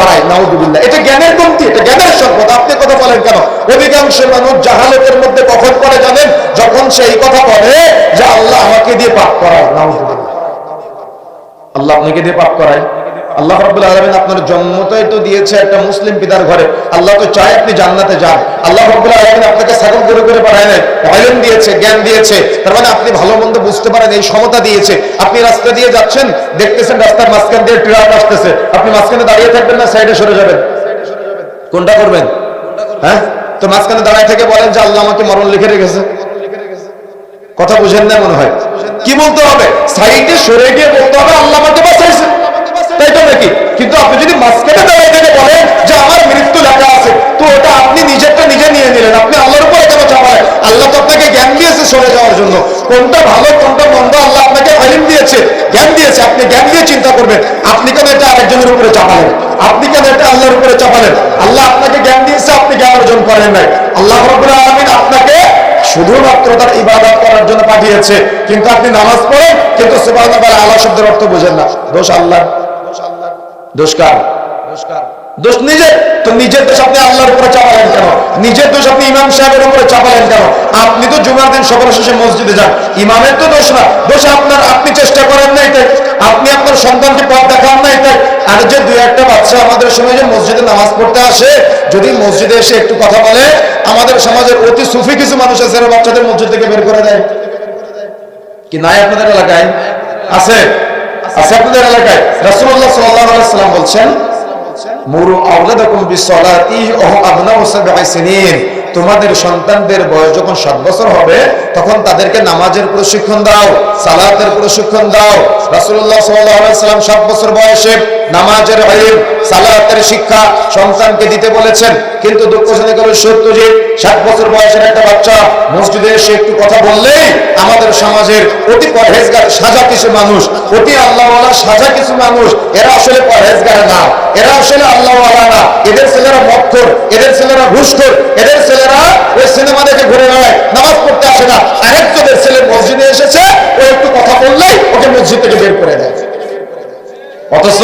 করায়, নাউযুবিল্লাহ। এটা জ্ঞানের কমতি, এটা জ্ঞানের সংকট। আপনি কথা বলেন কেন? অধিকাংশ মানুষ জাহালতের মধ্যে কখন পড়ে জানেন? যখন সেই কথা বলে যে আল্লাহ আমাকে দিয়ে পাপ করায়, নাউযুবিল্লাহ। আল্লাহ আপনাকে দিয়ে পাপ করায়। আল্লাহ রাব্বুল আলামিন আপনার জন্মটাই তো দিয়েছে একটা মুসলিম পিতার ঘরে। আল্লাহ তো চায় আপনি জান্নাতে যান। আল্লাহ রাব্বুল আলামিন আপনাকে ছাগল গরু করে পাঠায় নাই, ইলম দিয়েছে, জ্ঞান দিয়েছে। তার মানে আপনি ভালো মন্দ বুঝতে পারেন, এই ক্ষমতা দিয়েছে। আপনি রাস্তা দিয়ে যাচ্ছেন, দেখতেছেন রাস্তার মাঝখান দিয়ে ট্রাক আসতেছে, আপনি মাঝখানে দাঁড়িয়ে থাকবেন না সাইডে সরে যাবেন? কোনটা করবেন? হ্যাঁ, তো মাঝখানে দাঁড়ায় থেকে বলেন যে আল্লাহ আমাকে মরণ লিখে রেখেছে। কথা বুঝেন না মনে হয়? কি বলতে হবে? সাইডে সরে গিয়ে বলতে হবে আল্লাহ আমাকে বাঁচাইছে, তাই তো নাকি? কিন্তু আপনি যদি মাঝখানে দাঁড়িয়ে থেকে বলেন যে আমার মৃত্যু লেখা আছে, তো ওটা আপনি নিজেরটা নিজে নিয়ে নিলেন। আপনি আল্লাহর উপরে কেন চাপালেন? আল্লাহ তো আপনাকে জ্ঞান দিয়েছে সরে যাওয়ার জন্য। কোনটা ভালো কোনটা মন্দ আল্লাহ আপনাকে ইলম দিয়েছে, জ্ঞান দিয়েছে। আপনি জ্ঞান দিয়ে চিন্তা করবেন। আপনি কেন এটা আরেকজনের উপরে চাপালেন? আপনি কেন এটা আল্লাহর উপরে চাপালেন? আল্লাহ আপনাকে জ্ঞান দিয়েছে, আপনি জ্ঞান অর্জন করেন নাই। আল্লাহ রাব্বুল আলামিন আপনাকে শুধুমাত্র তার ইবাদত করার জন্য পাঠিয়েছে, কিন্তু আপনি নামাজ পড়েন কিন্তু সুবহানাল্লাহ আল্লাহ শব্দের অর্থ বুঝেন না। দোষ আল্লাহ, দোষ কার? দোষ নিজের। তো নিজের দোষ আপনি আল্লাহর উপরে চাপালেন কেন? নিজের দোষ আপনি ইমাম সাহেবের উপরে চাপালেন কেন? আপনি তো জুমার দিন সকাল শেষে মসজিদে যান, ইমামের তো দোষ না, দোষ আপনার। আপনি চেষ্টা করেন নাই তাই, আপনি আপনার সন্তানকে পথ দেখান নাই তাই। আর যে দুই একটা বাচ্চা আমাদের সময় যে মসজিদে নামাজ পড়তে আসে, যদি মসজিদে এসে একটু কথা বলে, আমাদের সমাজের অতি সুফি কিছু মানুষ আছে যারা বাচ্চাদের মসজিদ থেকে বের করে দেয়। কি নাই আপনাদের এলাকায়? আছে, আছে আপনাদের এলাকায়। রাসূলুল্লাহ সাল্লাল্লাহু আলাইহি ওয়াসাল্লাম বলছেন, মুরু আওলাদাকুম বিসসালাতি ওয়া হুম আবনাউ সাবঈ সিনিন। তোমাদের সন্তানদের বয়স যখন 7 বছর হবে, তখন তাদেরকে নামাজের প্রশিক্ষণ দাও, সালাতের প্রশিক্ষণ দাও। রাসূলুল্লাহ সাল্লাল্লাহু আলাইহি ওয়াসাল্লাম 7 বছর বয়সে নামাজের ইলম, সালাতের শিক্ষা সন্তানকে দিতে বলেছেন। কিন্তু দুঃখজনক হলো সত্য যে 7 বছর বয়সের একটা বাচ্চা মসজিদে এসে একটু কথা বললেই আমাদের সমাজের অতি পরহেজগার সাজা কিছু মানুষ, অতি আল্লাহওয়ালা সাজা কিছু মানুষ, এরা আসলে পরহেজগার না, এরা আসলে আল্লাহওয়ালা না। এদের ছেলেরা মক্খর, এদের ছেলেরা ঘুষখোর, এদের ছেলেরা ওই সিনেমা দেখে ঘুরে বেড়ায়, নামাজ পড়তে আসে না। আরেকজনের ছেলে মসজিদে এসেছে, ও একটু কথা বললেই ওকে মসজিদ থেকে বের করে দেয়। অথচ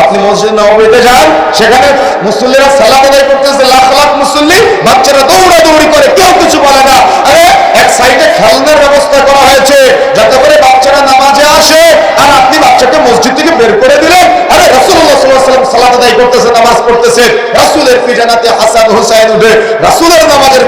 আপনি মসজিদ নববীতে যান, সেখানে মুসল্লিরা সালাত আদায় করতেছে, লাখ লাখ মুসল্লি, বাচ্চারা দৌড়াদৌড়ি করে, কেউ কিছু বলে না। আরে এক সাইডে খেলনার ব্যবস্থা করা হয়েছে যাতে করে বাচ্চারা নামাজে আসে, আর আপনি বাচ্চাকে মসজিদ থেকে বের করে দিলেন। আরে রাসূলুল্লাহ সাল্লাল্লাহু আলাইহি ওয়াসাল্লাম সালাত আদায় করতেছে, নামাজ পড়তেছে, রাসূলের পিছনাতে হাসান হুসাইন উঠে রাসূলের নামাজের